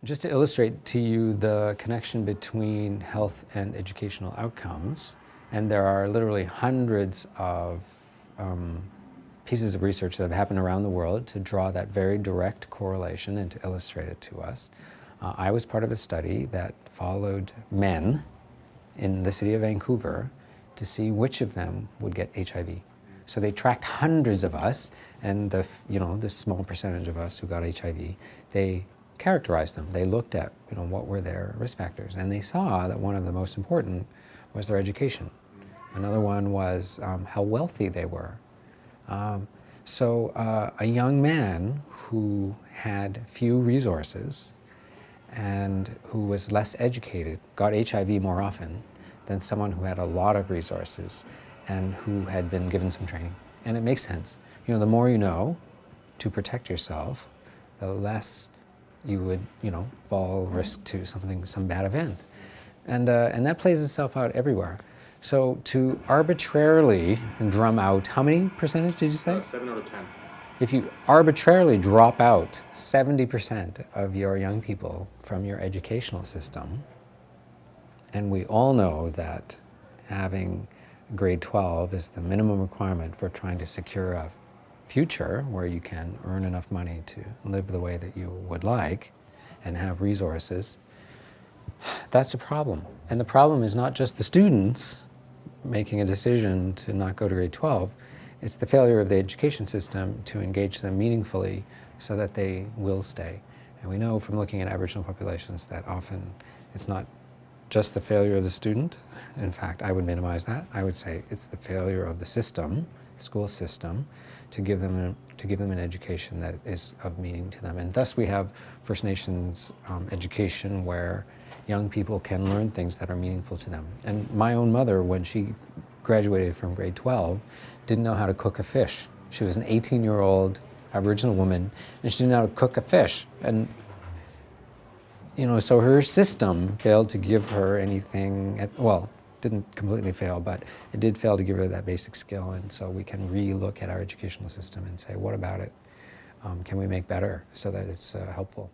Just to illustrate to you the connection between health and educational outcomes, and there are literally hundreds of pieces of research that have happened around the world to draw that very direct correlation and to illustrate it to us. I was part of a study that followed men in the city of Vancouver to see which of them would get HIV. So they tracked hundreds of us, and the small percentage of us who got HIV, they characterized them. They looked at what were their risk factors, and they saw that one of the most important was their education. Another one was how wealthy they were. So a young man who had few resources and who was less educated got HIV more often than someone who had a lot of resources and who had been given some training. And it makes sense. The more you know to protect yourself, the less you would, fall risk to some bad event. And that plays itself out everywhere. So to arbitrarily drum out, how many percentage did you say? 7 out of 10. If you arbitrarily drop out 70% of your young people from your educational system, and we all know that having grade 12 is the minimum requirement for trying to secure a future where you can earn enough money to live the way that you would like and have resources, that's a problem. And the problem is not just the students making a decision to not go to grade 12, it's the failure of the education system to engage them meaningfully so that they will stay. And we know from looking at Aboriginal populations that often it's not just the failure of the student. In fact, I would minimize that. I would say it's the failure of the system, school system, to give them an education that is of meaning to them. And thus we have First Nations education where young people can learn things that are meaningful to them. And my own mother, when she graduated from grade 12, didn't know how to cook a fish. She was an 18-year-old Aboriginal woman, and she didn't know how to cook a fish. And so her system failed to give her anything, didn't completely fail, but it did fail to give her that basic skill. And so we can re-look at our educational system and say, what about it? Can we make better so that it's helpful?